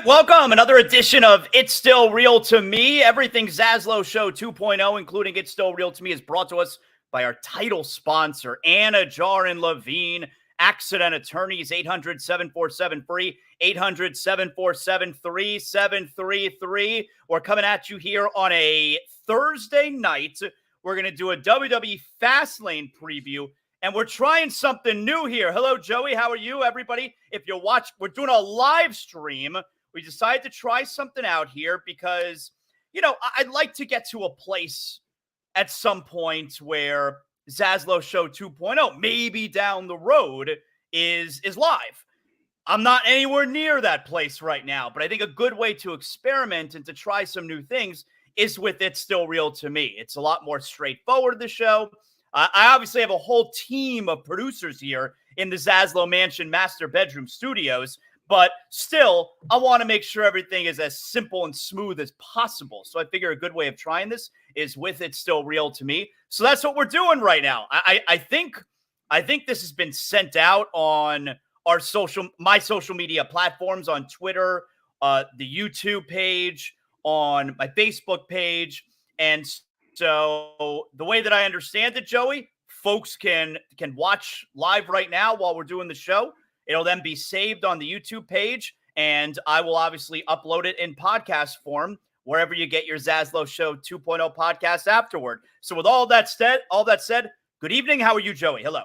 welcome. Another edition of It's Still Real to Me. Everything Zaslow Show 2.0, including It's Still Real to Me, is brought to us by our title sponsor, Anidjar and Levine, Accident Attorneys, 800-747-FREE, 800-747-3733. We're coming at you here on a Thursday night. We're going to do a WWE Fastlane preview, and we're trying something new here. Hello, Joey. How are you, everybody? If you're watching, we're doing a live stream. We decided to try something out here because, I'd like to get to a place at some point where Zaslow Show 2.0, maybe down the road, is live. I'm not anywhere near that place right now, but I think a good way to experiment and to try some new things is with It's Still Real to Me. It's a lot more straightforward, the show. I obviously have a whole team of producers here in the Zaslow Mansion Master Bedroom Studios, but still, I want to make sure everything is as simple and smooth as possible. So I figure a good way of trying this is with It's Still Real to Me. So that's what we're doing right now. I think this has been sent out on my social media platforms, on Twitter, the YouTube page, on my Facebook page. And so the way that I understand it, Joey, folks can watch live right now while we're doing the show. It'll then be saved on the YouTube page, and I will obviously upload it in podcast form wherever you get your Zaslow Show 2.0 podcast afterward. So with all that said, good evening. How are you, Joey? Hello.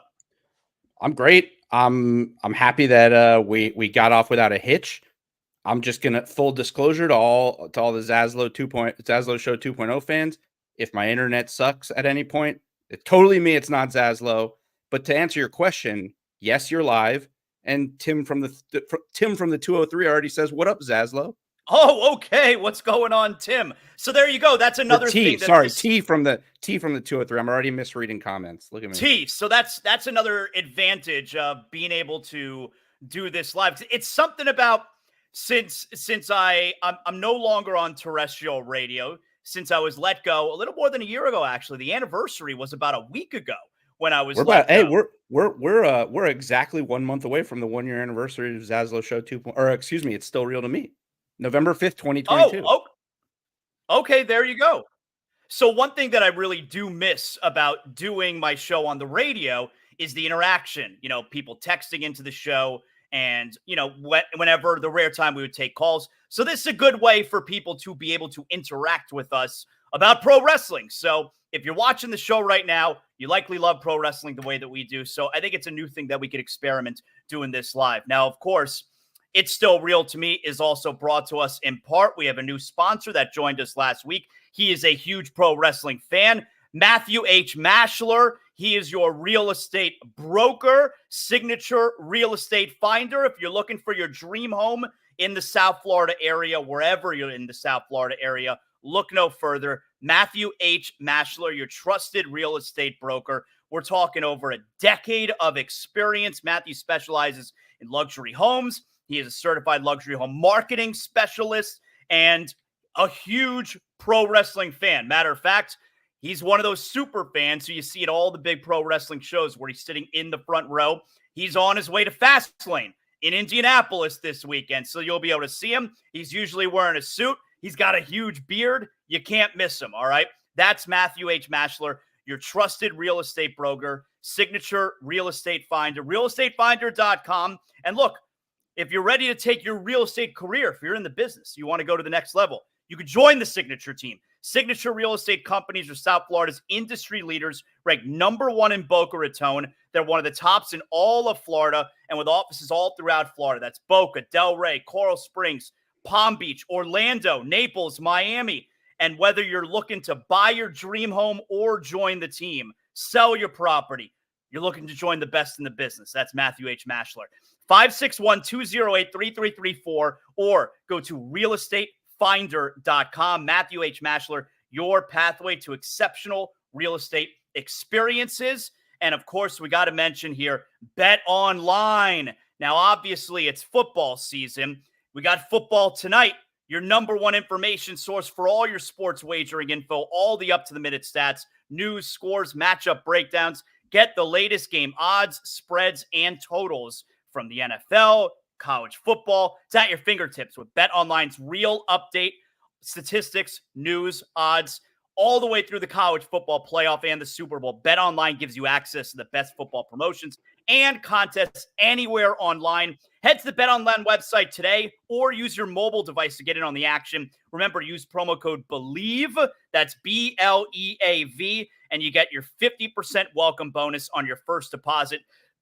I'm great. I'm happy that we got off without a hitch. I'm just gonna, full disclosure to all the Zaslow Show 2.0 fans. If my internet sucks at any point, it's totally me. It's not Zaslow. But to answer your question, yes, you're live. And Tim from the 203 already says, "What up, Zaslow?" Oh, okay. What's going on, Tim? So there you go. That's another thing. T from the 203. I'm already misreading comments. Look at me. T. So that's another advantage of being able to do this live. It's something about since I'm no longer on terrestrial radio. Since I was let go a little more than a year ago, actually. The anniversary was about a week ago when I was let go. We're exactly 1 month away from the 1 year anniversary of Zaslow Show 2.0, or excuse me, It's Still Real to Me. November 5th, 2022. Oh, okay, there you go. So one thing that I really do miss about doing my show on the radio is the interaction, people texting into the show and, whenever the rare time we would take calls. So this is a good way for people to be able to interact with us about pro wrestling. So if you're watching the show right now, you likely love pro wrestling the way that we do. So I think it's a new thing that we could experiment doing this live. Now, of course, It's Still Real to Me is also brought to us in part. We have a new sponsor that joined us last week. He is a huge pro wrestling fan, Matthew H. Maschler. He is your real estate broker, signature real estate finder. If you're looking for your dream home in the South Florida area, wherever you're in the South Florida area, look no further. Matthew H. Maschler, your trusted real estate broker. We're talking over a decade of experience. Matthew specializes in luxury homes. He is a certified luxury home marketing specialist and a huge pro wrestling fan. Matter of fact, he's one of those super fans who you see at all the big pro wrestling shows where he's sitting in the front row. He's on his way to Fastlane in Indianapolis this weekend, so you'll be able to see him. He's usually wearing a suit. He's got a huge beard. You can't miss him, all right? That's Matthew H. Maschler, your trusted real estate broker, signature real estate finder, realestatefinder.com. And look, if you're ready to take your real estate career, if you're in the business, you want to go to the next level, you could join the Signature team. Signature Real Estate Companies are South Florida's industry leaders, ranked #1 in Boca Raton. They're one of the tops in all of Florida and with offices all throughout Florida. That's Boca, Delray, Coral Springs, Palm Beach, Orlando, Naples, Miami. And whether you're looking to buy your dream home or join the team, sell your property, you're looking to join the best in the business. That's Matthew H. Maschler. 561-208-3334 or go to realestatefinder.com. Matthew H. Maschler, your pathway to exceptional real estate experiences. And of course, we got to mention here, Bet Online. Now, obviously, it's football season. We got football tonight. Your #1 information source for all your sports wagering info, all the up-to-the-minute stats, news, scores, matchup breakdowns. Get the latest game odds, spreads, and totals from the NFL, college football. It's at your fingertips with BetOnline's real update, statistics, news, odds, all the way through the college football playoff and the Super Bowl. BetOnline gives you access to the best football promotions and contests anywhere online. Head to the BetOnline website today or use your mobile device to get in on the action. Remember, use promo code BELIEVE, that's BLEAV, and you get your 50% welcome bonus on your first deposit.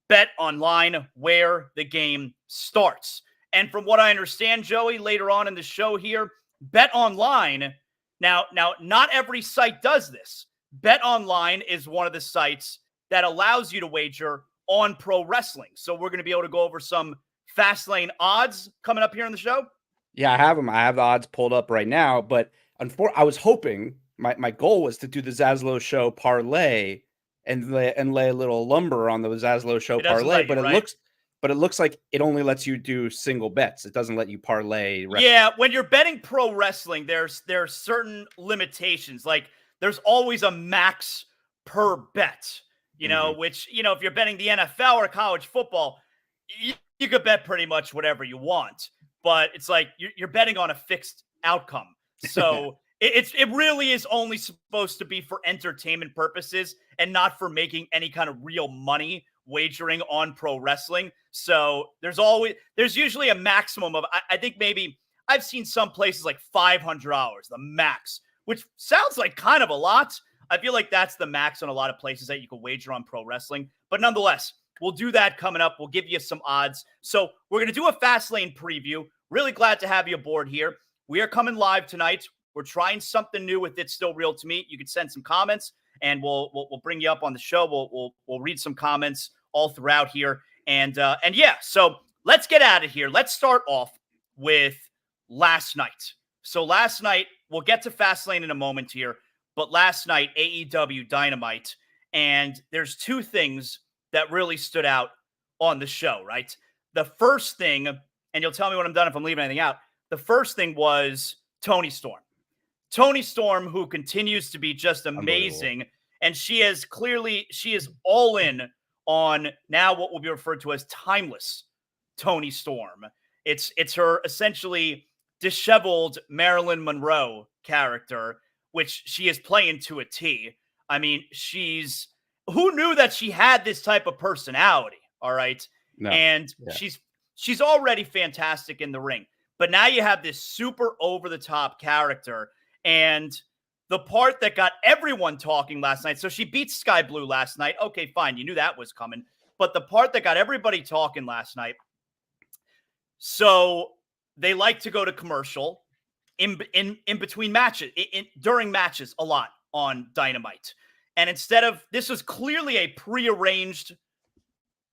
BetOnline, where the game starts. And from what I understand, Joey, later on in the show here, BetOnline, now not every site does this. BetOnline is one of the sites that allows you to wager on pro wrestling. So we're going to be able to go over some Fastlane odds coming up here in the show. Yeah, I have them. I have the odds pulled up right now, but I was hoping my goal was to do the Zaslow show parlay and lay a little lumber on the Zaslow show parlay, but it looks like it only lets you do single bets. It doesn't let you parlay. Yeah, when you're betting pro wrestling, there's certain limitations. Like there's always a max per bet, which, if you're betting the NFL or college football, you could bet pretty much whatever you want, but it's like you're betting on a fixed outcome. So it really is only supposed to be for entertainment purposes and not for making any kind of real money wagering on pro wrestling. So there's usually a maximum of, I think maybe I've seen some places like $500, the max, which sounds like kind of a lot. I feel like that's the max on a lot of places that you can wager on pro wrestling. But nonetheless, we'll do that coming up. We'll give you some odds. So we're going to do a Fastlane preview. Really glad to have you aboard here. We are coming live tonight. We're trying something new with It's Still Real to Me. You can send some comments, and we'll bring you up on the show. We'll read some comments all throughout here. And yeah, so let's get out of here. Let's start off with last night. So last night, we'll get to Fastlane in a moment here, but last night, AEW Dynamite, and there's two things that really stood out on the show, right? The first thing, and you'll tell me when I'm done if I'm leaving anything out, the first thing was Toni Storm. Toni Storm, who continues to be just amazing, and she is all in on now what will be referred to as timeless Toni Storm. It's her essentially disheveled Marilyn Monroe character, which she is playing to a T. I mean, who knew that she had this type of personality? All right. No. And yeah. She's already fantastic in the ring, but now you have this super over the top character. And the part that got everyone talking last night, so she beat Sky Blue last night. Okay, fine. You knew that was coming. But the part that got everybody talking last night, so they like to go to commercial in between matches, during matches a lot on Dynamite. And this was clearly a prearranged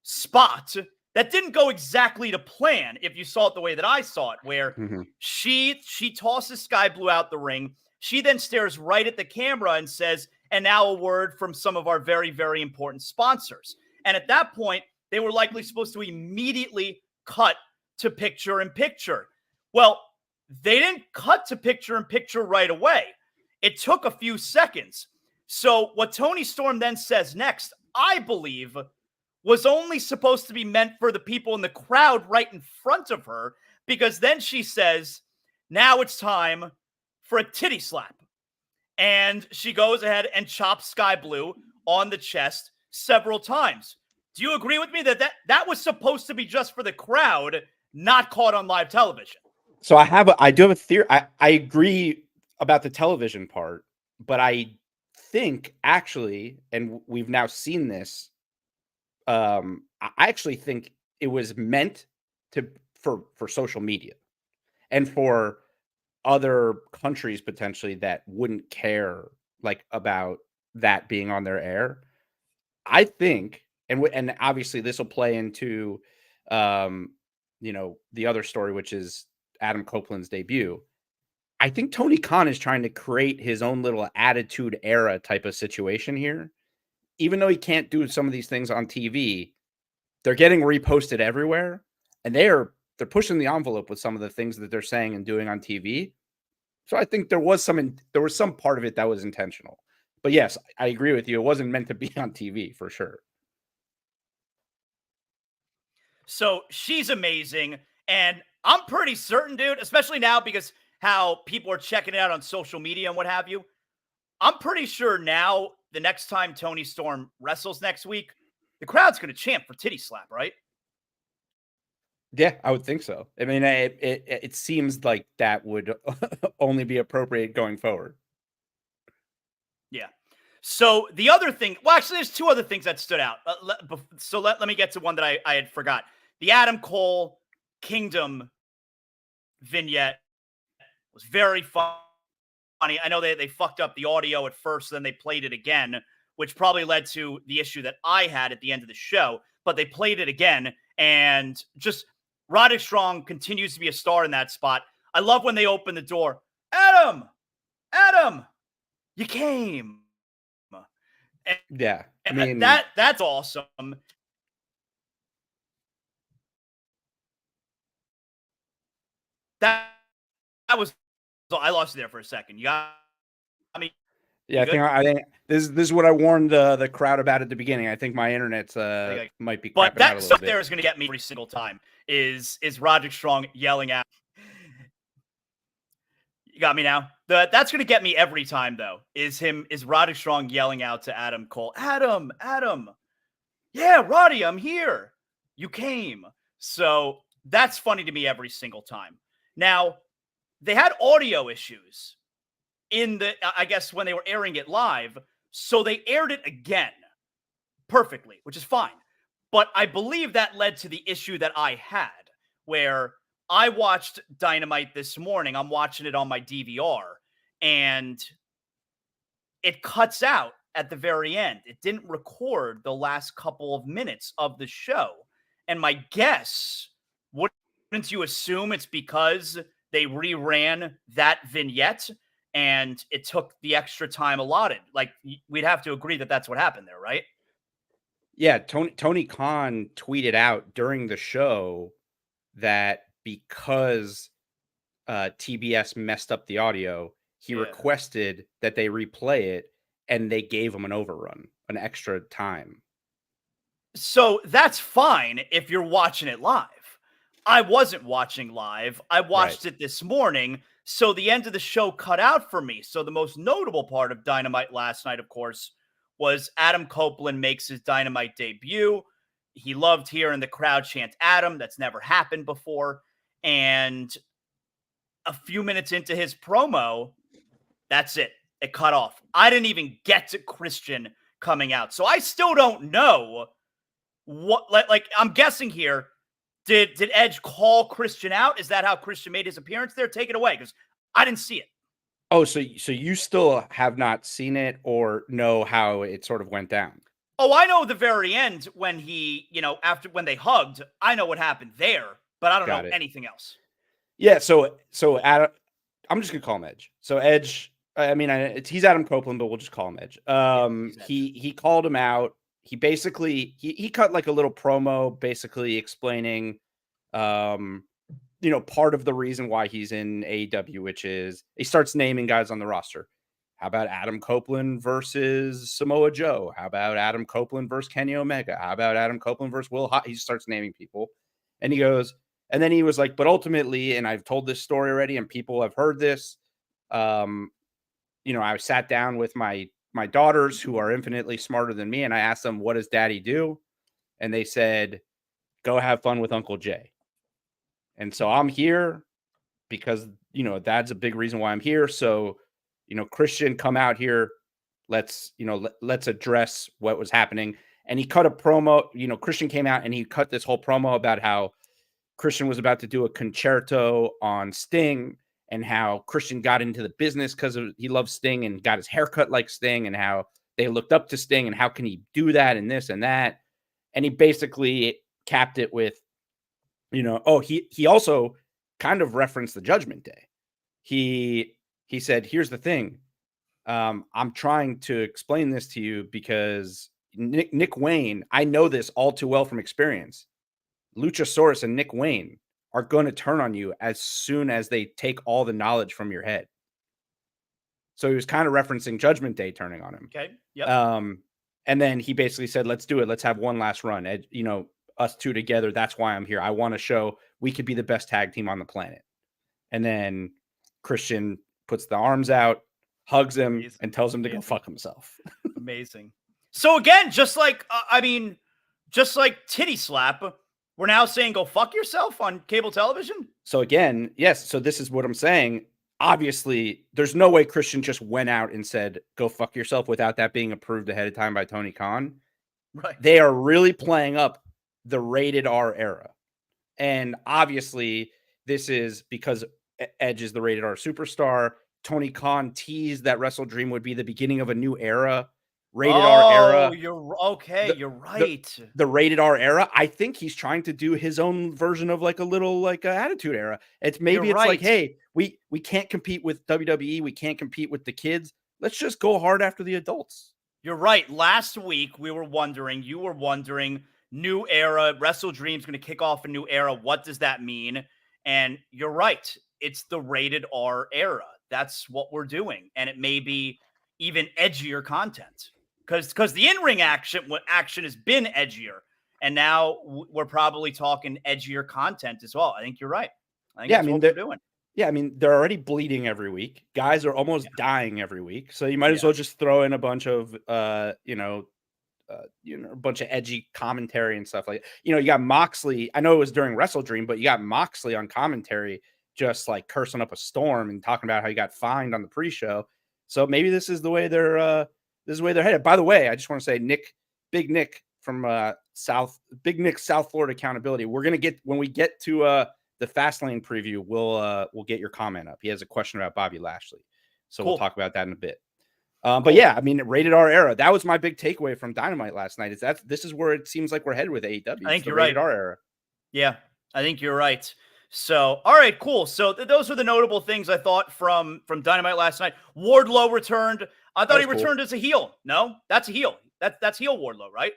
spot that didn't go exactly to plan, if you saw it the way that I saw it, where she tosses Sky Blue out the ring. She then stares right at the camera and says, and now a word from some of our very, very important sponsors. And at that point, they were likely supposed to immediately cut to picture-in-picture. Well, they didn't cut to picture-in-picture right away. It took a few seconds. So what Toni Storm then says next, I believe, was only supposed to be meant for the people in the crowd right in front of her, because then she says, now it's time for a titty slap. And she goes ahead and chops Sky Blue on the chest several times. Do you agree with me that was supposed to be just for the crowd, not caught on live television? So I do have a theory. I agree about the television part, but I think actually, and we've now seen this, I actually think it was meant for social media and for other countries potentially that wouldn't care about that being on their air. I think, and obviously this will play into, the other story, which is Adam Copeland's debut. I think Tony Khan is trying to create his own little attitude era type of situation here. Even though he can't do some of these things on TV, they're getting reposted everywhere, and they're pushing the envelope with some of the things that they're saying and doing on TV. So I think there was some part of it that was intentional. But yes, I agree with you. It wasn't meant to be on TV for sure. So she's amazing. And I'm pretty certain, dude, especially now because how people are checking it out on social media and what have you. I'm pretty sure now the next time Tony Storm wrestles next week, the crowd's going to chant for Titty Slap, right? Yeah, I would think so. I mean, it seems like that would only be appropriate going forward. Yeah. So the other thing, well, actually, there's two other things that stood out. Let me get to one that I had forgot. The Adam Cole Kingdom vignette was very funny. I know they fucked up the audio at first, then they played it again, which probably led to the issue that I had at the end of the show. But they played it again, and just Roderick Strong continues to be a star in that spot. I love when they open the door. Adam, you came. And, Yeah, I mean, that's awesome. That was. So I lost you there for a second. You got me. Yeah, I think this is what I warned the crowd about at the beginning. I think my internet's might be crapping but out a that little stuff bit. there is going to get me every single time. Is Roderick Strong yelling at? You got me now. That's going to get me every time though. Is Roderick Strong yelling out to Adam Cole? Adam. Yeah, Roddy, I'm here. You came. So that's funny to me every single time. Now, they had audio issues I guess when they were airing it live. So they aired it again perfectly, which is fine. But I believe that led to the issue that I had where I watched Dynamite this morning. I'm watching it on my DVR and it cuts out at the very end. It didn't record the last couple of minutes of the show. And my guess, wouldn't you assume it's because they reran that vignette and it took the extra time allotted? Like, we'd have to agree that that's what happened there, right? Yeah, Tony Khan tweeted out during the show that because TBS messed up the audio, he requested that they replay it, and they gave him an overrun, an extra time. So that's fine if you're watching it live. I wasn't watching live. I watched it this morning. So the end of the show cut out for me. So the most notable part of Dynamite last night, of course, was Adam Copeland makes his Dynamite debut. He loved hearing the crowd chant Adam. That's never happened before. And a few minutes into his promo, that's it. It cut off. I didn't even get to Christian coming out. So I still don't know what, like I'm guessing here. Did Edge call Christian out? Is that how Christian made his appearance there? Take it away, because I didn't see it. Oh, so you still have not seen it or know how it sort of went down? Oh, I know the very end when when they hugged. I know what happened there, but I don't know anything else. Yeah, so Adam, I'm just gonna call him Edge. So Edge, I mean, he's Adam Copeland, but we'll just call him Edge. He called him out. He basically he cut like a little promo, basically explaining, part of the reason why he's in AEW, which is he starts naming guys on the roster. How about Adam Copeland versus Samoa Joe? How about Adam Copeland versus Kenny Omega? How about Adam Copeland versus Will He starts naming people, and he goes, and then he was like, but ultimately, and I've told this story already, and people have heard this. I sat down with my daughters who are infinitely smarter than me, and I asked them, what does daddy do? And they said, go have fun with Uncle Jay. And so I'm here because, that's a big reason why I'm here. So, Christian, come out here. Let's address what was happening. And he cut a promo, Christian came out and he cut this whole promo about how Christian was about to do a concerto on Sting, and how Christian got into the business because he loves Sting and got his haircut like Sting, and how they looked up to Sting and how can he do that and this and that. And he basically capped it with, he also kind of referenced the Judgment Day. He said, here's the thing. I'm trying to explain this to you because Nick Wayne, I know this all too well from experience. Luchasaurus and Nick Wayne are going to turn on you as soon as they take all the knowledge from your head. So he was kind of referencing Judgment Day turning on him. Okay. Yep. And then he basically said, let's do it. Let's have one last run. Us two together. That's why I'm here. I want to show we could be the best tag team on the planet. And then Christian puts the arms out, hugs him, Amazing. and tells him to go Amazing. fuck himself. Amazing. So again, just like just like titty slap, we're now saying go fuck yourself on cable television. So again, yes. So this is what I'm saying. Obviously, there's no way Christian just went out and said go fuck yourself without that being approved ahead of time by Tony Khan. Right. They are really playing up the rated R era. And obviously, this is because Edge is the rated R superstar. Tony Khan teased that Wrestle Dream would be the beginning of a new era, rated R era. You're okay. You're right. The rated R era. I think he's trying to do his own version of like a little like a attitude era. It's maybe it's like, hey, we can't compete with WWE. We can't compete with the kids. Let's just go hard after the adults. You're right. Last week you were wondering, new era, Wrestle Dream's going to kick off a new era. What does that mean? And you're right. It's the rated R era. That's what we're doing. And it may be even edgier content because the in-ring action has been edgier. And now we're probably talking edgier content as well. I think you're right. I think that's what we're doing. Yeah, I mean, they're already bleeding every week. Guys are almost dying every week. So you might as well just throw in a bunch of, a bunch of edgy commentary and stuff like, you got Moxley. I know it was during Wrestle Dream, but you got Moxley on commentary, just like cursing up a storm and talking about how he got fined on the pre-show. So maybe this is the way they're headed. By the way, I just want to say Big Nick from South Florida Accountability. We're going to get, when we get to the Fastlane preview, we'll get your comment up. He has a question about Bobby Lashley. So We'll talk about that in a bit. But yeah, I mean, rated R era. That was my big takeaway from Dynamite last night. This is where it seems like we're headed with AEW. I think you're rated right. R era. Yeah, I think you're right. So, all right, cool. So those are the notable things I thought from Dynamite last night. Wardlow returned. I thought he returned as a heel. No, that's a heel. That's heel Wardlow, right?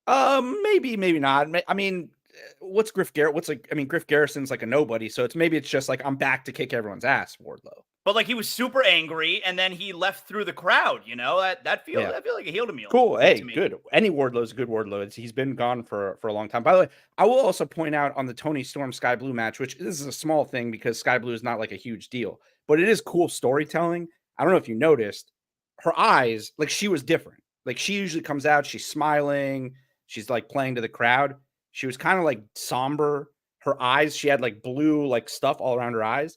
Maybe not. I mean, what's Griff Garrett? Griff Garrison's like a nobody, so it's just like I'm back to kick everyone's ass, Wardlow. But like he was super angry, and then he left through the crowd. That feels like a heel to me. Cool. Hey, good. Any Wardlow's a good Wardlow. He's been gone for a long time. By the way, I will also point out on the Tony Storm Sky Blue match, which this is a small thing because Sky Blue is not like a huge deal, but it is cool storytelling. I don't know if you noticed her eyes, like she was different. Like she usually comes out, she's smiling, she's like playing to the crowd. She was kind of like somber. Her eyes, she had like blue like stuff all around her eyes.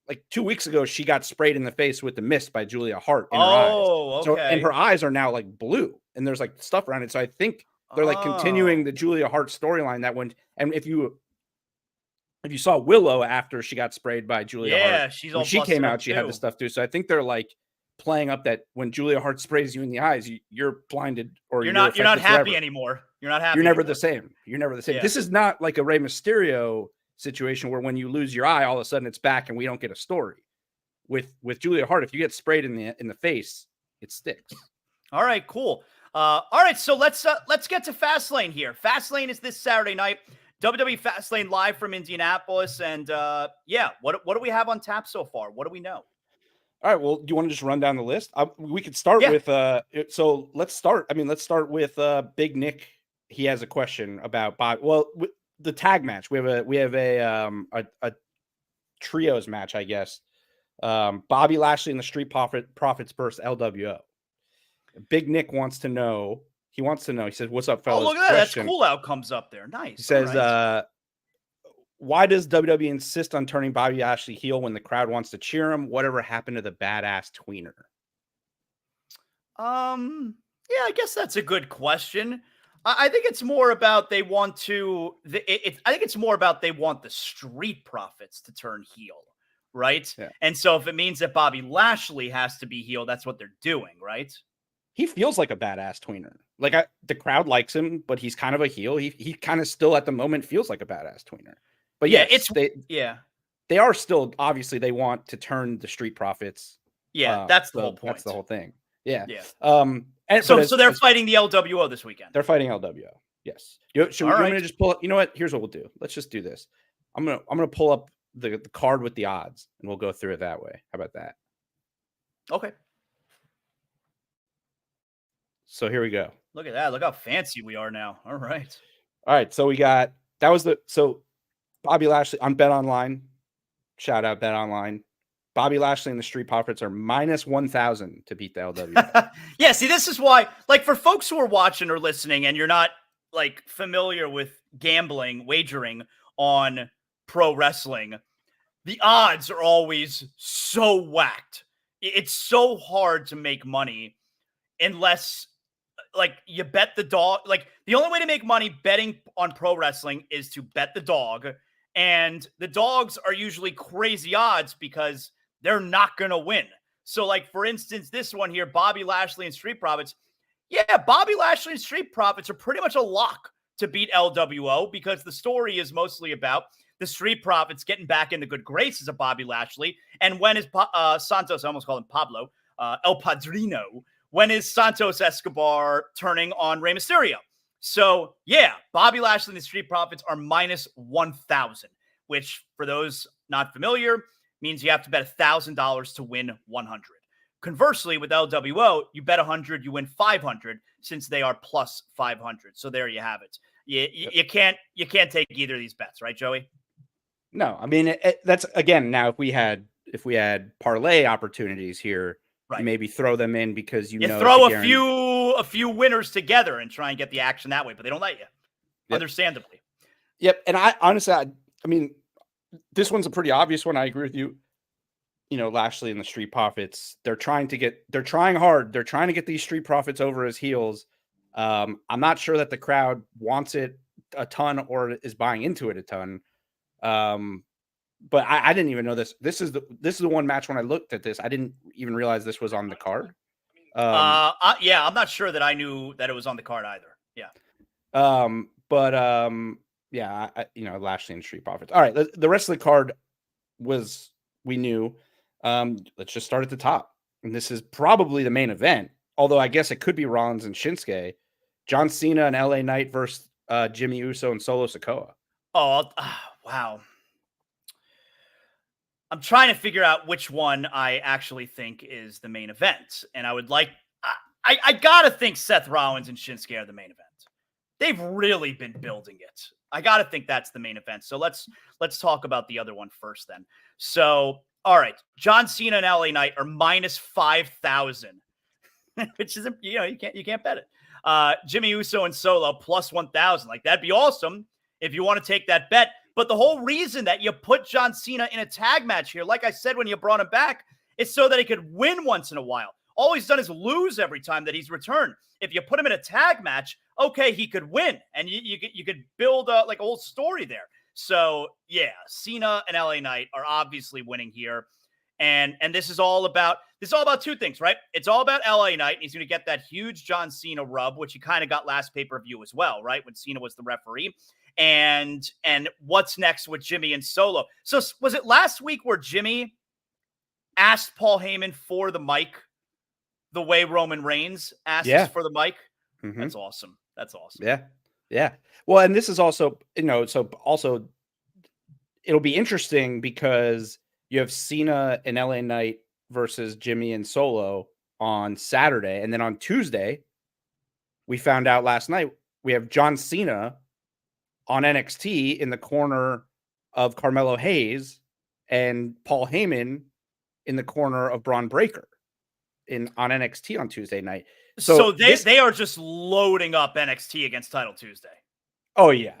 Like 2 weeks ago, she got sprayed in the face with the mist by Julia Hart in her eyes. Okay. So, and her eyes are now like blue, and there's like stuff around it. So I think they're like continuing the Julia Hart storyline that went. And if you saw Willow after she got sprayed by Julia Hart, when she came out, she had the stuff too. So I think they're like playing up that when Julia Hart sprays you in the eyes, you're blinded or you're not happy anymore. You're not happy. You're never the same. You're never the same. Yeah. This is not like a Rey Mysterio situation where when you lose your eye, all of a sudden it's back and we don't get a story. With Julia Hart, if you get sprayed in the face, it sticks. All right, cool. All right, so let's get to Fastlane here. Fastlane is this Saturday night. WWE Fastlane live from Indianapolis, and what do we have on tap so far? What do we know? All right. Well, do you want to just run down the list? We could start with so let's start. Let's start with Big Nick. He has a question about Bob. Well, the tag match. We have a trios match, I guess. Bobby Lashley and the Street Profits versus LWO. Big Nick wants to know. He says, "What's up, fellas?" Oh, look at that. That's cool. Outcomes up there. Nice. He says, why does WWE insist on turning Bobby Lashley heel when the crowd wants to cheer him? Whatever happened to the badass tweener? Yeah, I guess that's a good question. I think it's more about they want the Street Profits to turn heel, right? Yeah. And so if it means that Bobby Lashley has to be heel, that's what they're doing, right? He feels like a badass tweener. Like the crowd likes him, but he's kind of a heel. He kind of still at the moment feels like a badass tweener. But they are still, obviously they want to turn the Street Profits. Yeah, that's the whole point. That's the whole thing. Yeah. Yeah. So they're fighting the LWO this weekend. They're fighting LWO. Yes. Should we want to just pull up? You know what? Here's what we'll do. Let's just do this. I'm gonna pull up the card with the odds, and we'll go through it that way. How about that? Okay. So here we go. Look at that. Look how fancy we are now. All right. So we got Bobby Lashley on Bet Online. Shout out Bet Online. Bobby Lashley and the Street Profits are minus 1,000 to beat the LWO. Yeah, see, this is why, like, for folks who are watching or listening and you're not, like, familiar with gambling, wagering on pro wrestling, the odds are always so whacked. It's so hard to make money unless, like, you bet the dog. Like, the only way to make money betting on pro wrestling is to bet the dog. And the dogs are usually crazy odds because they're not going to win. So, like, for instance, this one here, Bobby Lashley and Street Profits. Yeah, Bobby Lashley and Street Profits are pretty much a lock to beat LWO because the story is mostly about the Street Profits getting back in the good graces of Bobby Lashley. And when is Santos, I almost called him Pablo, El Padrino, when is Santos Escobar turning on Rey Mysterio? So, yeah, Bobby Lashley and the Street Profits are minus 1,000, which for those not familiar means you have to bet $1,000 to win 100. Conversely, with LWO, you bet 100, you win 500 since they are plus 500. So there you have it. You can't take either of these bets, right, Joey? No, I mean that's again now if we had parlay opportunities here, right, you maybe throw them in because you know throw a few winners together and try and get the action that way, but they don't let you. Yep. Understandably. Yep, and I honestly, I mean, this one's a pretty obvious one. I agree with you. You know, Lashley and the Street Profits, they're trying hard. They're trying to get these Street Profits over as heels. I'm not sure that the crowd wants it a ton or is buying into it a ton. But I didn't even know this. This is the one match when I looked at this, I didn't even realize this was on the card. Yeah, I'm not sure that I knew that it was on the card either. Yeah. Yeah, you know, Lashley and Street Profits. All right, the rest of the card we knew. Let's just start at the top. And this is probably the main event, although I guess it could be Rollins and Shinsuke. John Cena and LA Knight versus Jimmy Uso and Solo Sikoa. Oh, wow. I'm trying to figure out which one I actually think is the main event. And I would like, I gotta think Seth Rollins and Shinsuke are the main event. They've really been building it. I gotta think that's the main event. So let's talk about the other one first then. So, all right, John Cena and LA Knight are minus 5,000, which is, you know, you can't bet it. Jimmy Uso and Solo plus 1,000. Like, that'd be awesome if you want to take that bet. But the whole reason that you put John Cena in a tag match here, like I said when you brought him back, is so that he could win once in a while. All he's done is lose every time that he's returned. If you put him in a tag match, okay, he could win, and you could build like a whole story there. So yeah, Cena and LA Knight are obviously winning here, and this is all about two things, right? It's all about LA Knight. And he's going to get that huge John Cena rub, which he kind of got last pay-per-view as well, right? When Cena was the referee. And what's next with Jimmy and Solo? So was it last week where Jimmy asked Paul Heyman for the mic the way Roman Reigns asks for the mic? Mm-hmm. That's awesome. That's awesome. Yeah. Yeah. Well, and this is also, you know, so also it'll be interesting because you have Cena and LA Knight versus Jimmy and Solo on Saturday. And then on Tuesday, we found out last night, we have John Cena on NXT in the corner of Carmelo Hayes and Paul Heyman in the corner of Braun Breaker on NXT on Tuesday night. So they are just loading up NXT against Title Tuesday. Oh yeah.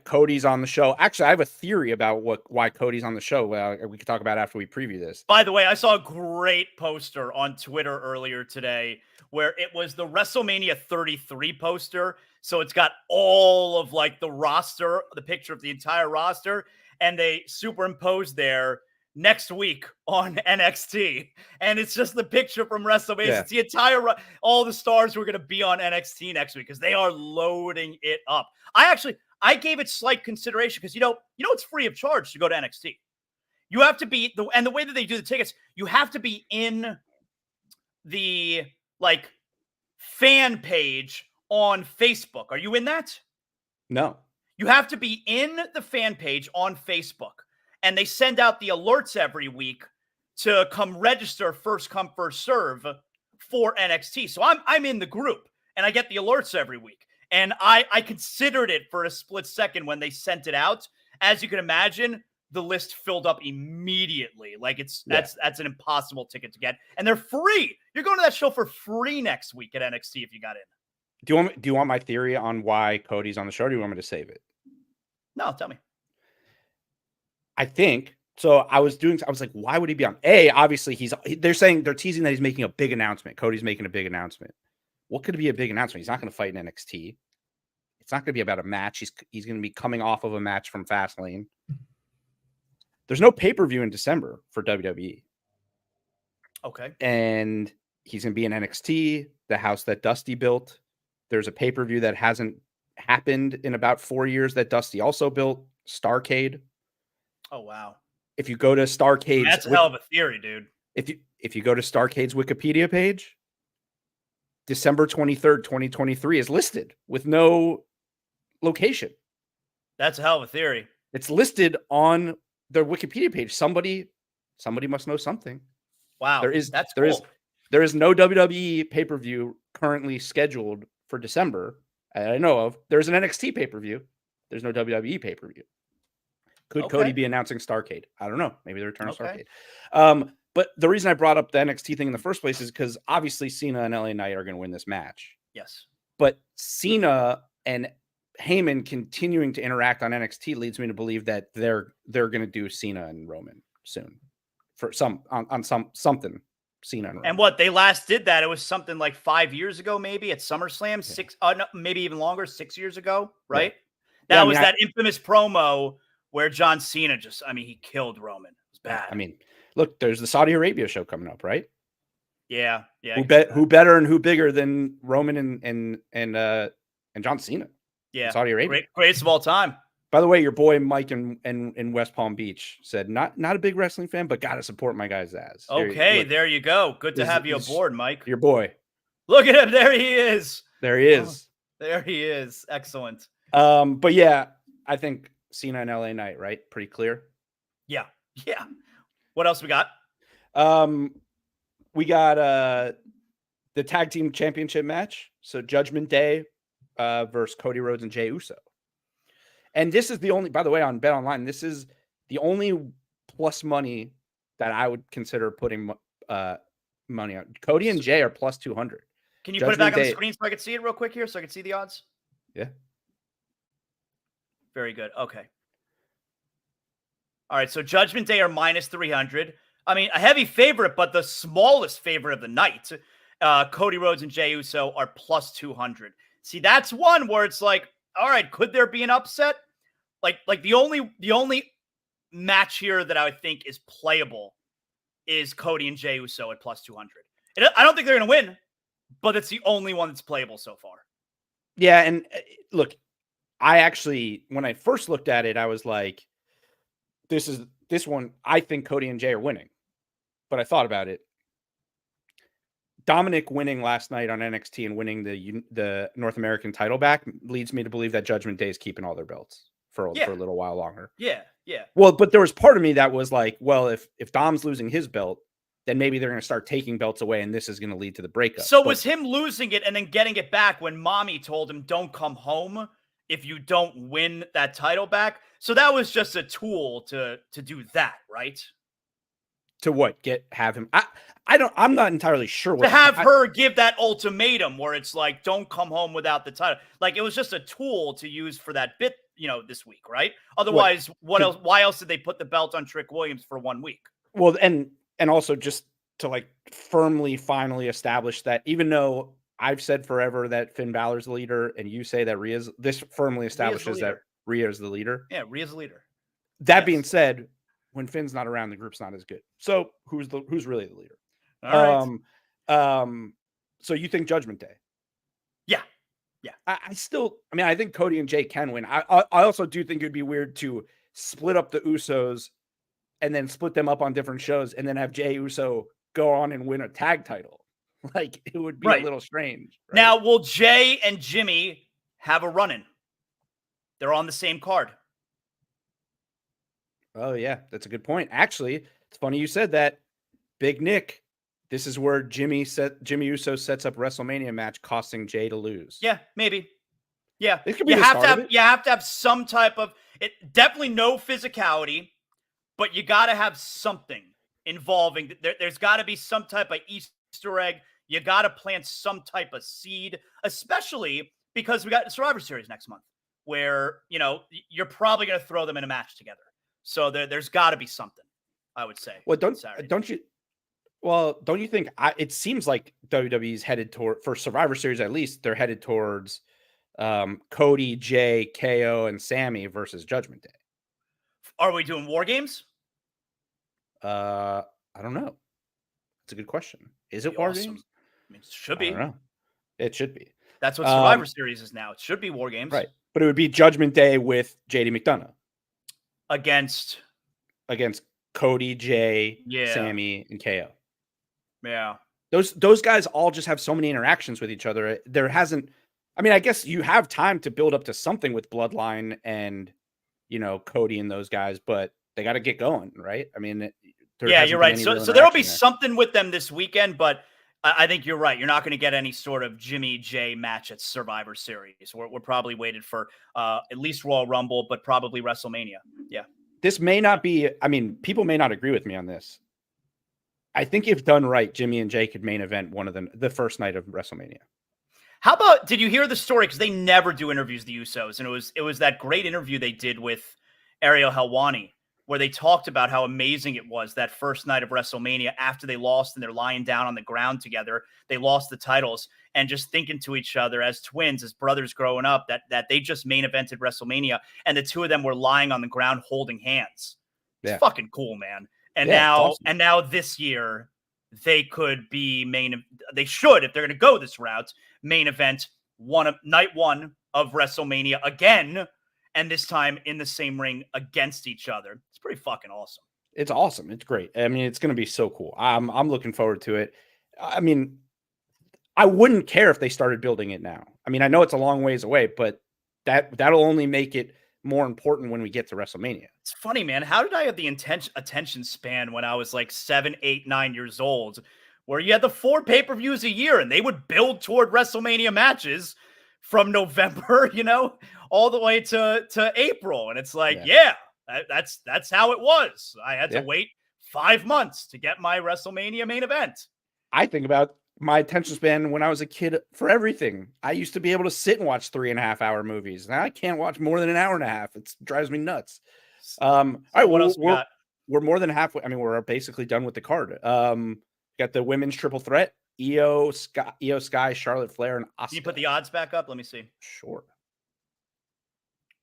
Cody's on the show. Actually, I have a theory about why Cody's on the show. We can talk about after we preview this. By the way, I saw a great poster on Twitter earlier today where it was the WrestleMania 33 poster. So it's got all of like the roster, the picture of the entire roster, and they superimposed there next week on NXT. And it's just the picture from WrestleMania. Yeah. It's the entire, all the stars who are going to be on NXT next week because they are loading it up. I gave it slight consideration because, you know, it's free of charge to go to NXT. You have to be, and the way that they do the tickets, you have to be in the like fan page on Facebook. Are you in that? No. You have to be in the fan page on Facebook. And they send out the alerts every week to come register first come, first serve for NXT. So I'm in the group and I get the alerts every week. And I considered it for a split second when they sent it out. as you can imagine, the list filled up immediately. Like that's an impossible ticket to get, and they're free. You're going to that show for free next week at NXT if you got in. Do you want my theory on why Cody's on the show? Or do you want me to save it? No, tell me. I think so. I was like, why would he be on? Obviously they're teasing that he's making a big announcement. Cody's making a big announcement. What could be a big announcement? He's not going to fight in NXT. It's not going to be about a match. He's going to be coming off of a match from Fastlane. There's no pay-per-view in December for WWE. Okay. And he's going to be in NXT, the house that Dusty built. There's a pay-per-view that hasn't happened in about 4 years that Dusty also built, Starrcade. Oh, wow. If you go to Starrcade's... That's a hell of a theory, dude. If you go to Starrcade's Wikipedia page, December 23rd, 2023 is listed with no location. That's a hell of a theory. It's listed on their Wikipedia page. Somebody must know something. Wow. There is no WWE pay-per-view currently scheduled for December I know of. There's an NXT pay-per-view. There's no WWE pay-per-view. Could Cody be announcing Starrcade? I don't know. Maybe the return of Starrcade. But the reason I brought up the NXT thing in the first place is because obviously Cena and LA Knight are going to win this match. Yes. But Cena and Heyman continuing to interact on NXT leads me to believe that they're going to do Cena and Roman soon for something. Cena and Roman. And what they last did that, it was something like 5 years ago, maybe at SummerSlam, no, maybe even longer, 6 years ago, right? Yeah. That was that infamous promo where John Cena he killed Roman. It was bad. I mean, look, there's the Saudi Arabia show coming up, right? Yeah. Who better and who bigger than Roman and John Cena? Yeah, Saudi Arabia, greatest of all time. By the way, your boy Mike in West Palm Beach said not a big wrestling fan, but gotta support my guy Zaz. Okay, there you go. Good to have you aboard, Mike. Your boy. Look at him. There he is. There he is. Oh, there he is. Excellent. But yeah, I think Cena and LA Knight, right? Pretty clear. Yeah. What else we got? We got the tag team championship match. So Judgment Day versus Cody Rhodes and Jey Uso. And this is the only, by the way, on Bet Online, this is the only plus money that I would consider putting money on. Cody and Jey are plus 200. Can you put it back on the screen so I can see it real quick here, so I can see the odds? Yeah. Very good. Okay. All right, so Judgment Day are minus 300. I mean, a heavy favorite, but the smallest favorite of the night. Cody Rhodes and Jey Uso are plus 200. See, that's one where it's like, all right, could there be an upset? Like the only match here that I would think is playable is Cody and Jey Uso at plus 200. I don't think they're going to win, but it's the only one that's playable so far. Yeah, and look, I actually, when I first looked at it, I was like, this one, I think Cody and Jey are winning. But I thought about it. Dominic winning last night on NXT and winning the North American title back leads me to believe that Judgment Day is keeping all their belts for a little while longer. Yeah. Well, but there was part of me that was like, well, if Dom's losing his belt, then maybe they're going to start taking belts away, and this is going to lead to the breakup. So was him losing it and then getting it back when Mommy told him, don't come home if you don't win that title back? So that was just a tool to do that, right? To what? Have him? I'm not entirely sure. To have her give that ultimatum where it's like, don't come home without the title. Like, it was just a tool to use for that bit, this week, right? Otherwise, what else? Why else did they put the belt on Trick Williams for 1 week? Well, and also just to like firmly, finally establish that, even though I've said forever that Finn Balor's the leader, and you say that this firmly establishes that Rhea is the leader. Yeah, Rhea's the leader. That being said, when Finn's not around, the group's not as good. So who's really the leader? All right. So you think Judgment Day? Yeah. I think Cody and Jey can win. I also do think it'd be weird to split up the Usos and then split them up on different shows and then have Jey Uso go on and win a tag title. Like, it would be a little strange. Right? Now, will Jey and Jimmy have a run-in? They're on the same card. Oh, yeah, that's a good point. Actually, it's funny you said that. Big Nick, this is where Jimmy Uso sets up WrestleMania match, costing Jey to lose. Yeah, maybe. Yeah, it could be you have to have some type of. It definitely no physicality, but you got to have something involving. There's got to be some type of Easter egg. You got to plant some type of seed, especially because we got Survivor Series next month, where you're probably going to throw them in a match together. So there's got to be something, I would say. Well, don't you? Well, don't you think? It seems like WWE's headed toward, for Survivor Series at least, they're headed towards Cody, Jay, KO, and Sammy versus Judgment Day. Are we doing War Games? I don't know. It's a good question. Is it War Games? I mean, it should be. I don't know. It should be. That's what Survivor Series is now. It should be War Games. Right. But it would be Judgment Day with JD McDonough. Against Cody, Jay, Sammy, and KO. Yeah. Those guys all just have so many interactions with each other. There hasn't, I mean, I guess you have time to build up to something with Bloodline and, Cody and those guys, but they got to get going, right? I mean, you're right. So there'll be something with them this weekend, but I think you're right. You're not going to get any sort of Jimmy J match at Survivor Series. We're probably waited for at least Royal Rumble, but probably WrestleMania. Yeah. This may not be, I mean, people may not agree with me on this. I think if done right, Jimmy and Jay could main event one of the first night of WrestleMania. How about, did you hear the story? Because they never do interviews, the Usos. And it was that great interview they did with Ariel Helwani, where they talked about how amazing it was that first night of WrestleMania after they lost and they're lying down on the ground together. They lost the titles and just thinking to each other as twins, as brothers growing up, that they just main evented WrestleMania and the two of them were lying on the ground holding hands. It's fucking cool, man. And now this year they could be they should, if they're going to go this route, main event night one of WrestleMania again. And this time in the same ring against each other. It's pretty fucking awesome. It's awesome. It's great. I mean, it's going to be so cool. I'm looking forward to it. I mean, I wouldn't care if they started building it now. I mean, I know it's a long ways away, but that'll only make it more important when we get to WrestleMania. It's funny, man. How did I have the attention span when I was like 7, 8, 9 years old, where you had the 4 pay-per-views a year and they would build toward WrestleMania matches from November, all the way to April. And it's like, that's how it was. I had to wait 5 months to get my WrestleMania main event. I think about my attention span when I was a kid for everything. I used to be able to sit and watch 3.5-hour movies. Now I can't watch more than an hour and a half. It drives me nuts. All right, what else we got? We're more than halfway. I mean, we're basically done with the card. Got the women's triple threat: Io Sky, Charlotte Flair, and Asuka. Can you put the odds back up? Let me see. Sure.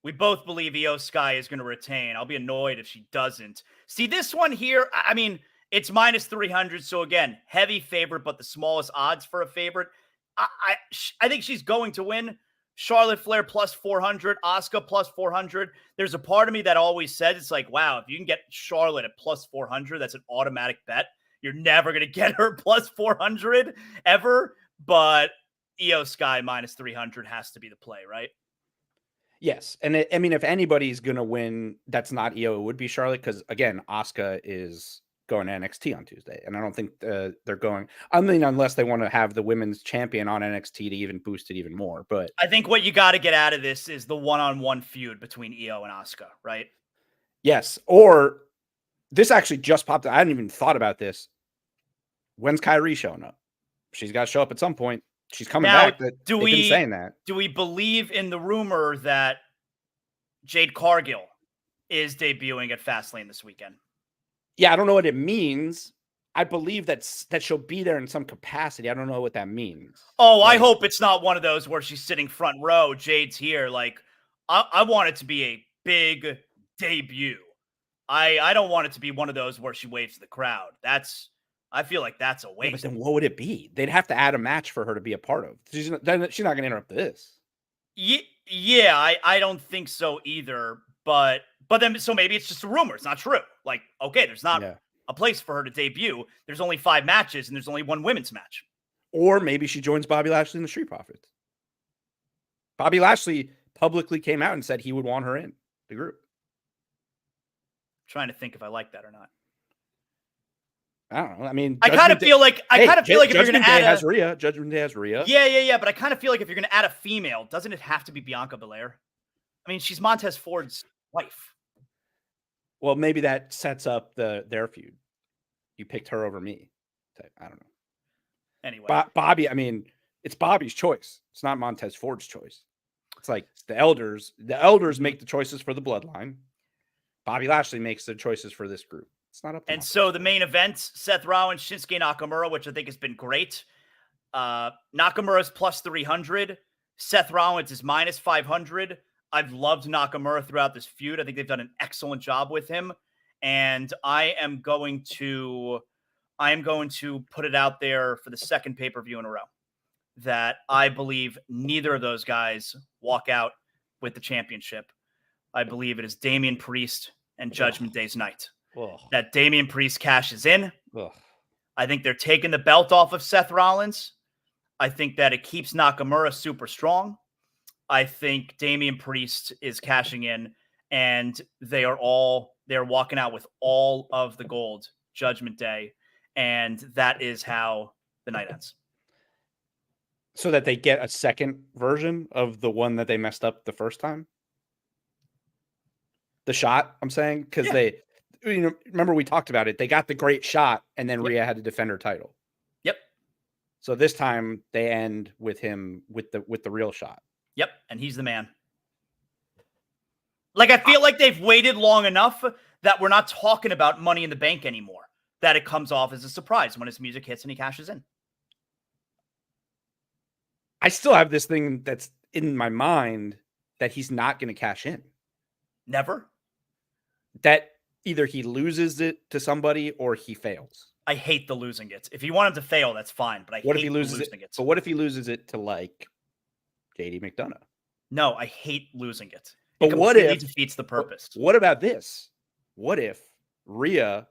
We both believe Io Sky is going to retain. I'll be annoyed if she doesn't. See, this one here, I mean, it's minus 300. So again, heavy favorite, but the smallest odds for a favorite. I think she's going to win. Charlotte Flair plus 400, Asuka plus 400. There's a part of me that always says, it's like, wow, if you can get Charlotte at plus 400, that's an automatic bet. You're never going to get her plus 400 ever. But Io Sky minus 300 has to be the play, right? Yes. And I mean, if anybody's going to win, that's not Io, it would be Charlotte. Because again, Asuka is going to NXT on Tuesday. And I don't think they're going, I mean, unless they want to have the women's champion on NXT to even boost it even more. But I think what you got to get out of this is the one-on-one feud between Io and Asuka, right? Yes. Or this actually just popped. I hadn't even thought about this. When's Kyrie showing up? She's got to show up at some point. She's coming back. They've been saying that. Do we believe in the rumor that Jade Cargill is debuting at Fastlane this weekend? Yeah, I don't know what it means. I believe that she'll be there in some capacity. I don't know what that means. Oh, I hope it's not one of those where she's sitting front row. Jade's here. Like, I want it to be a big debut. I don't want it to be one of those where she waves to the crowd. I feel like that's a waste. Yeah, but then what would it be? They'd have to add a match for her to be a part of. She's not going to interrupt this. Yeah, I don't think so either. But then, so maybe it's just a rumor. It's not true. Like, okay, there's not a place for her to debut. There's only 5 matches, and there's only 1 women's match. Or maybe she joins Bobby Lashley in the Street Profits. Bobby Lashley publicly came out and said he would want her in the group. I'm trying to think if I like that or not. I don't know. I mean, I kind of feel like if you're going to add Judgment Day has Rhea. Yeah. But I kind of feel like if you're going to add a female, doesn't it have to be Bianca Belair? I mean, she's Montez Ford's wife. Well, maybe that sets up their feud. You picked her over me. I don't know. Anyway, Bobby. I mean, it's Bobby's choice. It's not Montez Ford's choice. It's like the elders. The elders make the choices for the bloodline. Bobby Lashley makes the choices for this group. It's not up to and Montez so Ford. the main event: Seth Rollins, Shinsuke Nakamura, which I think has been great. Nakamura's plus 300. Seth Rollins is minus 500. I've loved Nakamura throughout this feud. I think they've done an excellent job with him. And I am going to put it out there for the second pay-per-view in a row that I believe neither of those guys walk out with the championship. I believe it is Damian Priest and Judgment Day's night. That Damian Priest cashes in. I think they're taking the belt off of Seth Rollins. I think that it keeps Nakamura super strong. I think Damian Priest is cashing in, and they're walking out with all of the gold Judgment Day, and that is how the night ends. So that they get a second version of the one that they messed up the first time? The shot, I'm saying, because they, remember we talked about it. They got the great shot, and then Rhea had to defend her title. Yep. So this time they end with him with the real shot. Yep, and he's the man. Like, I feel like they've waited long enough that we're not talking about Money in the Bank anymore. That it comes off as a surprise when his music hits and he cashes in. I still have this thing that's in my mind that he's not going to cash in. Never? That either he loses it to somebody or he fails. I hate the losing it. If you want him to fail, that's fine. But what if he loses it? But what if he loses it to like JD McDonough? No, I hate losing it. But what if it defeats the purpose? What about this? What if Rhea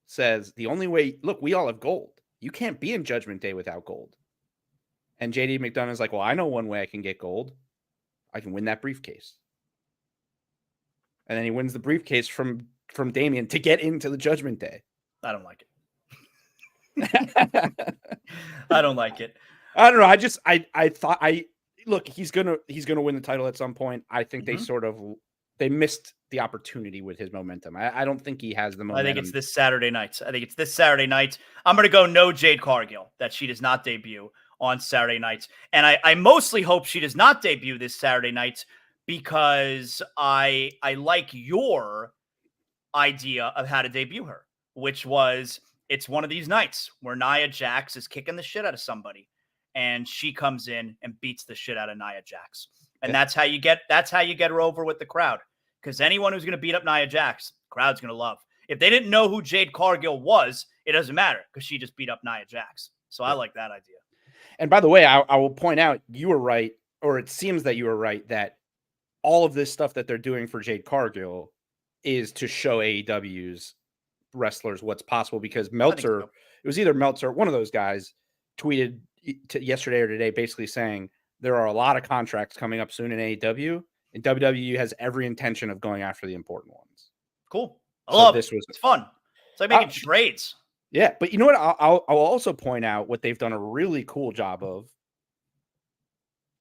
says the only way? Look, we all have gold. You can't be in Judgment Day without gold. And JD McDonough's like, well, I know one way I can get gold. I can win that briefcase. And then he wins the briefcase from Damian to get into the Judgment Day. I don't like it. I don't like it. I don't know. I thought look, he's gonna win the title at some point. I think they missed the opportunity with his momentum. I don't think he has the momentum. I think it's this Saturday night. I'm going to go no Jade Cargill, that she does not debut on Saturday night. And I mostly hope she does not debut this Saturday night because I like your idea of how to debut her, which was it's one of these nights where Nia Jax is kicking the shit out of somebody and she comes in and beats the shit out of Nia Jax. And that's how you get her over with the crowd. Because anyone who's going to beat up Nia Jax, the crowd's going to love. If they didn't know who Jade Cargill was, it doesn't matter because she just beat up Nia Jax. So I like that idea. And by the way, I will point out you were right, or it seems that you were right, that all of this stuff that they're doing for Jade Cargill is to show AEW's wrestlers what's possible. Because Meltzer, it was either Meltzer, one of those guys, tweeted yesterday or today basically saying there are a lot of contracts coming up soon in AEW, and WWE has every intention of going after the important ones. Cool. I love it. It's fun. It's like making trades. Yeah, but you know what? I'll also point out what they've done a really cool job of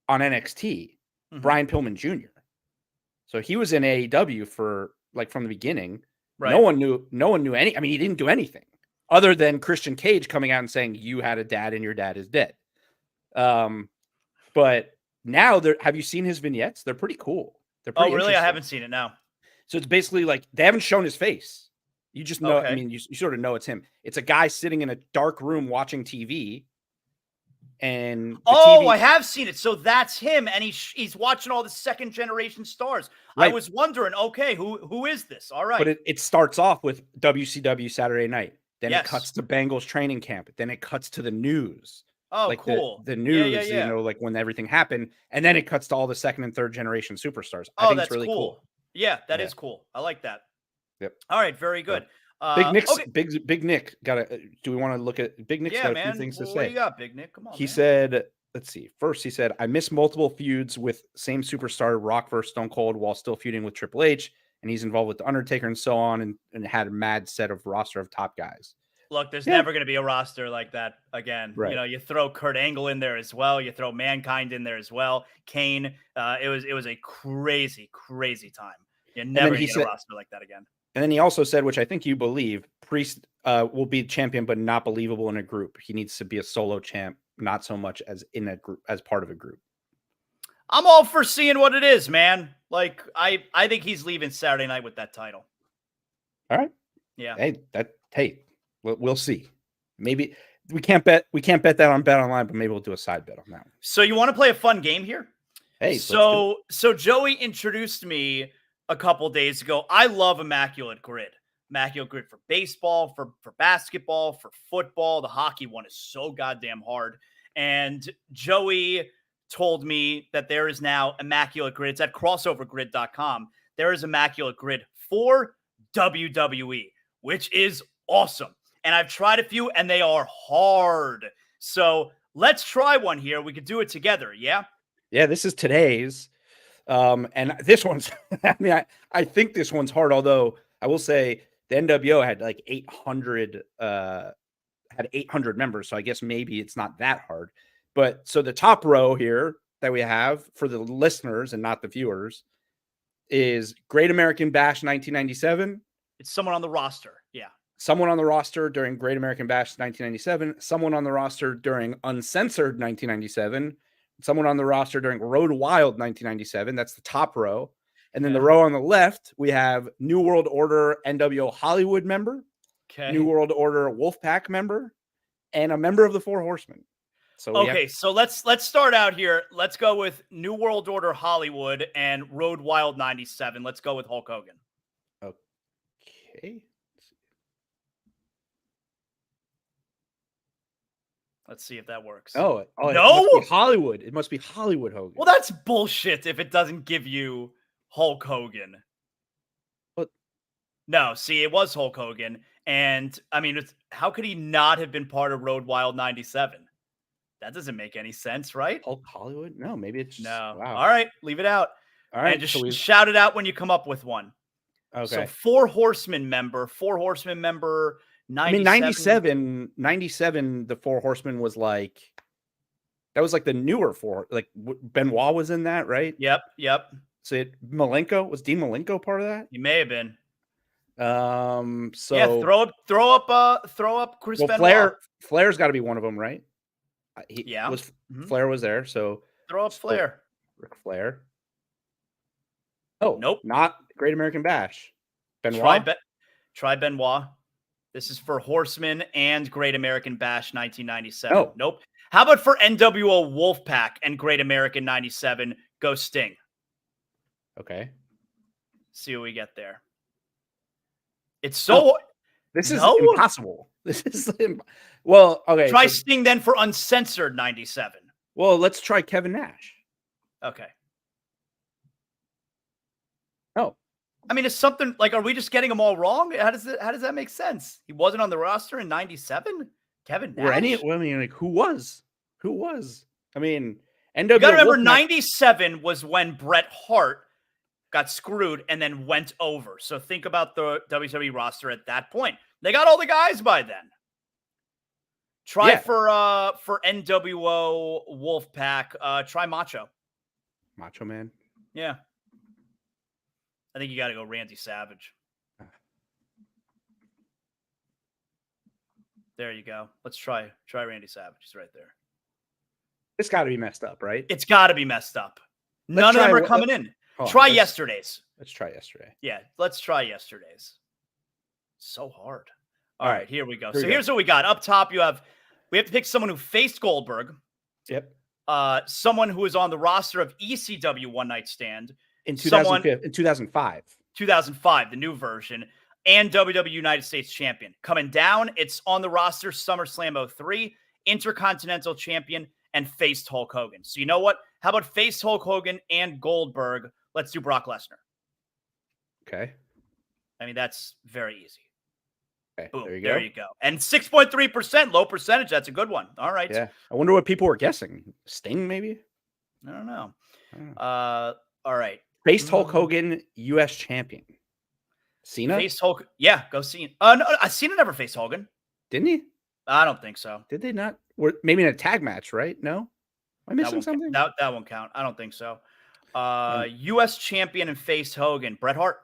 on NXT. Brian Pillman Jr. So he was in AEW for like from the beginning. Right. No one knew any. I mean, he didn't do anything other than Christian Cage coming out and saying you had a dad and your dad is dead. But now have you seen his vignettes? They're pretty cool. They're pretty really? I haven't seen it now. So it's basically like they haven't shown his face. You just know, I mean, you sort of know it's him. It's a guy sitting in a dark room watching TV. And I have seen it. So that's him. And he's watching all the second generation stars. Right. I was wondering, okay, who is this? All right. But it starts off with WCW Saturday night. Then it cuts to Bengals training camp. Then it cuts to the news. Oh, like cool. The news, you know, like when everything happened. And then it cuts to all the second and third generation superstars. I think that's really cool. Yeah, that is cool. I like that. Yep. All right, very good. Big Nick got a. Do we want to look at Big Nick's got a few things to say? What you got, Big Nick? Come on. He said, let's see. First, he said, I missed multiple feuds with same superstar Rock versus Stone Cold while still feuding with Triple H, and he's involved with The Undertaker and so on, and had a mad set of roster of top guys. Look, there's never going to be a roster like that again. Right. You know, you throw Kurt Angle in there as well. You throw Mankind in there as well. Kane. It was a crazy, crazy time You're And never then he gonna get a said, roster like that again. and then he also said, which I think you believe, Priest will be champion, but not believable in a group. He needs to be a solo champ, not so much as in a group, as part of a group. I'm all for seeing what it is, man. Like, I think he's leaving Saturday night with that title. All right. Yeah. Hey, we'll see. Maybe we can't bet that on Bet Online, but maybe we'll do a side bet on that one. So you want to play a fun game here? Hey, so Joey introduced me a couple days ago. I love Immaculate Grid. Immaculate Grid for baseball, for basketball, for football. The hockey one is so goddamn hard. And Joey told me that there is now Immaculate Grid. It's at crossovergrid.com. There is Immaculate Grid for WWE, which is awesome. And I've tried a few and they are hard. So let's try one here. We could do it together. Yeah. Yeah, this is today's. And this one's, I think this one's hard, although I will say the NWO had like 800, had 800 members. So I guess maybe it's not that hard. But so the top row here that we have for the listeners and not the viewers is Great American Bash 1997. It's someone on the roster. Yeah. Someone on the roster during Great American Bash 1997. Someone on the roster during Uncensored 1997. Someone on the roster during Road Wild 1997. That's the top row. And then the row on the left, we have New World Order NWO Hollywood member, New World Order Wolfpack member, and a member of the Four Horsemen. So so let's start out here. Let's go with New World Order Hollywood and Road Wild 97. Let's go with Hulk Hogan. Okay. Let's see if that works. Oh no! It must be Hollywood. It must be Hollywood Hogan. Well, that's bullshit if it doesn't give you Hulk Hogan. What? No, see, it was Hulk Hogan. And, I mean, how could he not have been part of Road Wild 97? That doesn't make any sense, right? Hulk Hollywood? No, maybe it's just, no. Wow. All right, leave it out. All right, and just shout it out when you come up with one. Okay. So Four Horsemen member 97. 97, the Four Horsemen was like, that was like the newer four. Like Benoit was in that, right? Yep. So was Dean Malenko part of that? He may have been. So yeah, throw up Chris Benoit. Flair's got to be one of them, right? Flair was there, so throw up Flair. Ric Flair. Oh, nope, not Great American Bash. Benoit. Try Benoit. This is for Horseman and Great American Bash 1997. Oh, nope. How about for NWO Wolfpack and Great American 97? Go Sting. Okay. See what we get there. It's so. This is impossible. This is well. Okay. Try Sting then for Uncensored 97. Well, let's try Kevin Nash. Okay. Oh. I mean, it's something like, are we just getting them all wrong? How does that make sense? He wasn't on the roster in 97? Kevin Nash? Who was? I mean, NWO. You got to remember, 97 was when Bret Hart got screwed and then went over. So think about the WWE roster at that point. They got all the guys by then. Try for NWO Wolfpack. Try Macho. Macho Man. Yeah. I think you got to go Randy Savage. There you go. Let's try Randy Savage. He's right there. It's got to be messed up, right? It's got to be messed up. None of them are coming in. Try yesterday's. Let's try yesterday. Yeah, let's try yesterday's. So hard. All right, here we go. Here's what we got. Up top, we have to pick someone who faced Goldberg. Yep. Someone who is on the roster of ECW One Night Stand. In 2005. 2005, the new version. And WWE United States Champion. Coming down, it's on the roster, SummerSlam 03, Intercontinental Champion, and faced Hulk Hogan. So you know what? How about faced Hulk Hogan and Goldberg? Let's do Brock Lesnar. Okay. I mean, that's very easy. Okay, boom, there you go. And 6.3%, low percentage. That's a good one. All right. Yeah. I wonder what people were guessing. Sting, maybe? I don't know. All right. Faced Hulk Hogan, U.S. champion. Cena? Faced Hulk. Yeah, go Cena. No, Cena never faced Hogan. Didn't he? I don't think so. Did they not? Maybe in a tag match, right? No? Am I missing something? That won't count. I don't think so. U.S. champion and faced Hogan. Bret Hart.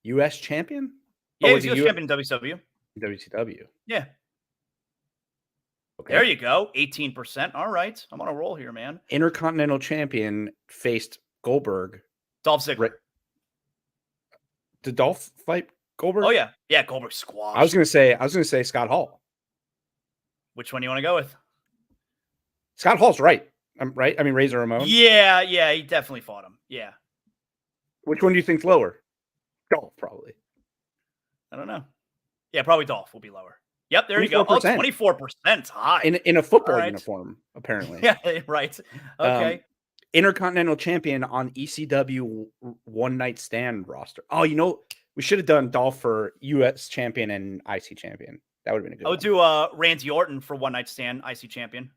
U.S. champion? Yeah, Oh, he's US champion in WCW. WCW. Yeah. Okay. There you go. 18%. All right. I'm on a roll here, man. Intercontinental champion faced Goldberg. Dolph Ziggler. Did Dolph fight Goldberg? Oh, yeah. Yeah, Goldberg squashed. I was gonna say Scott Hall. Which one do you want to go with? Scott Hall's right. I'm right. I mean, Razor Ramon. Yeah, he definitely fought him. Yeah. Which one do you think's lower? Dolph, probably. I don't know. Yeah, probably Dolph will be lower. Yep, there you go. Oh, 24%. High. In a football uniform, apparently. Yeah, right. Okay. Intercontinental champion on ECW One Night Stand roster. Oh, we should have done Dolph for US champion and IC champion. That would have been a good one. I would do Randy Orton for One Night Stand IC champion.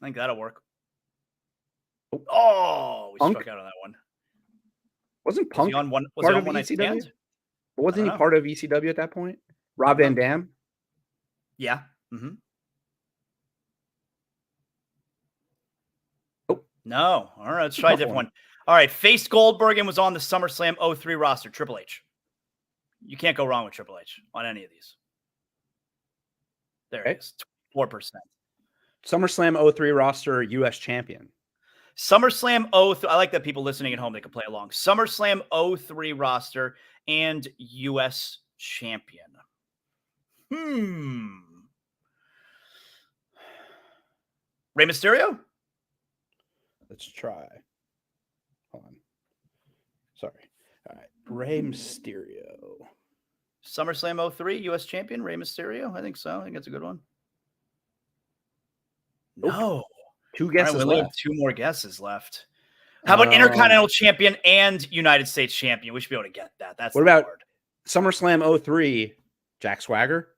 I think that'll work. Oh, we struck out on that one. Wasn't Punk on One Night Stand? But wasn't he part of ECW at that point? Rob Van Dam? Yeah. Mm-hmm. Oh. No. All right, let's try a different one. All right, faced Goldberg and was on the SummerSlam 03 roster. Triple H. You can't go wrong with Triple H on any of these. There it is. 4%. SummerSlam 03 roster, US champion. SummerSlam 03. I like that people listening at home, they can play along. SummerSlam 03 roster and US champion. Rey Mysterio? Let's try. Hold on. Sorry. All right. Rey Mysterio. SummerSlam 03 US champion, Rey Mysterio? I think so. I think that's a good one. Nope. No. Two guesses left. Two more guesses left. How about Intercontinental champion and United States champion? We should be able to get that. That's what about hard. SummerSlam 03, Jack Swagger?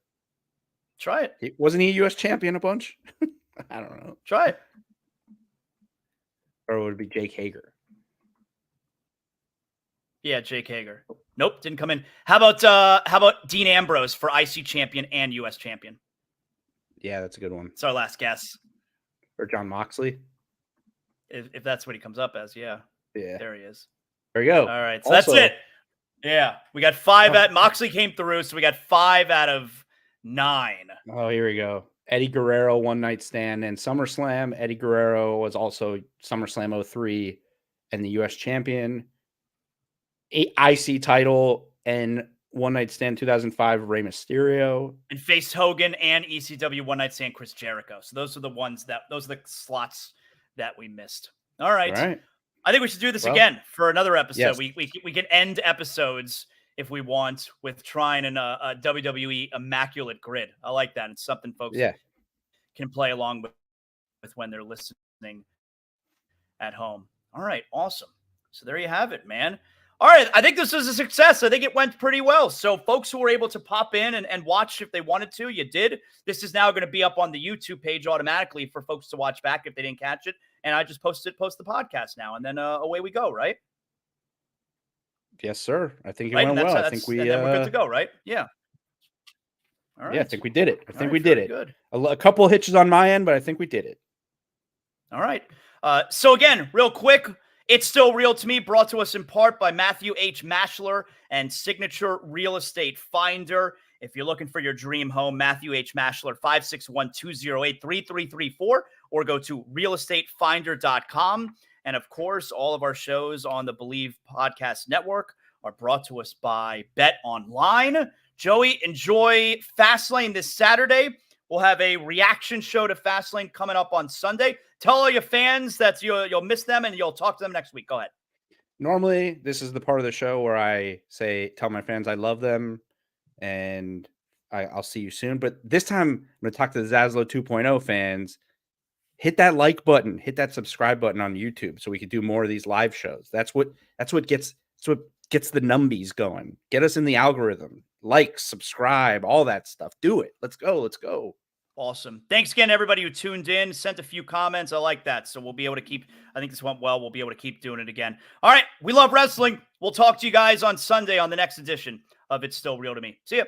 Try it. Wasn't he a US champion a bunch? I don't know. Try it. Or would it be Jake Hager? Yeah, Jake Hager. Nope, didn't come in. How about Dean Ambrose for IC champion and US champion? Yeah, that's a good one. It's our last guess. Or John Moxley? If that's what he comes up as, yeah. Yeah. There he is. There you go. All right, so that's it. Yeah, we got 5 at Moxley came through, so we got 5 out of 9. Oh, here we go. Eddie Guerrero, One Night Stand, and SummerSlam. Eddie Guerrero was also SummerSlam 03 and the US champion. IC title and One Night Stand 2005, Rey Mysterio. And faced Hogan and ECW One Night Stand, Chris Jericho. So those are the slots that we missed. All right. All right. I think we should do this again for another episode. Yes. We can end episodes if we want with trying a WWE immaculate grid. I like that. It's something folks can play along with when they're listening at home. All right. Awesome. So there you have it, man. All right, I think this is a success. I think it went pretty well. So folks who were able to pop in and watch if they wanted to, you did. This is now going to be up on the YouTube page automatically for folks to watch back if they didn't catch it. And I just post the podcast now, and then away we go, right? Yes, sir. I think it went well. I think and then we're good to go, right? Yeah. All right. Yeah, I think we did it. I think we did it. Good. A couple of hitches on my end, but I think we did it. All right. So again, real quick, It's Still Real to Me, brought to us in part by Matthew H. Maschler and Signature Real Estate Finder. If you're looking for your dream home, Matthew H. Maschler, 561-208-3334, or go to realestatefinder.com. And of course, all of our shows on the Believe Podcast Network are brought to us by Bet Online. Joey, enjoy Fastlane this Saturday. We'll have a reaction show to Fastlane coming up on Sunday. Tell all your fans that you'll miss them and you'll talk to them next week. Go ahead. Normally, this is the part of the show where I tell my fans I love them and I'll see you soon. But this time, I'm going to talk to the Zaslow 2.0 fans. Hit that like button, hit that subscribe button on YouTube so we can do more of these live shows. That's what gets the numbies going. Get us in the algorithm. Like, subscribe, all that stuff. Do it. Let's go. Awesome. Thanks again, everybody who tuned in, sent a few comments. I like that. So we'll be able to keep, I think this went well. We'll be able to keep doing it again. All right. We love wrestling. We'll talk to you guys on Sunday on the next edition of It's Still Real to Me. See ya.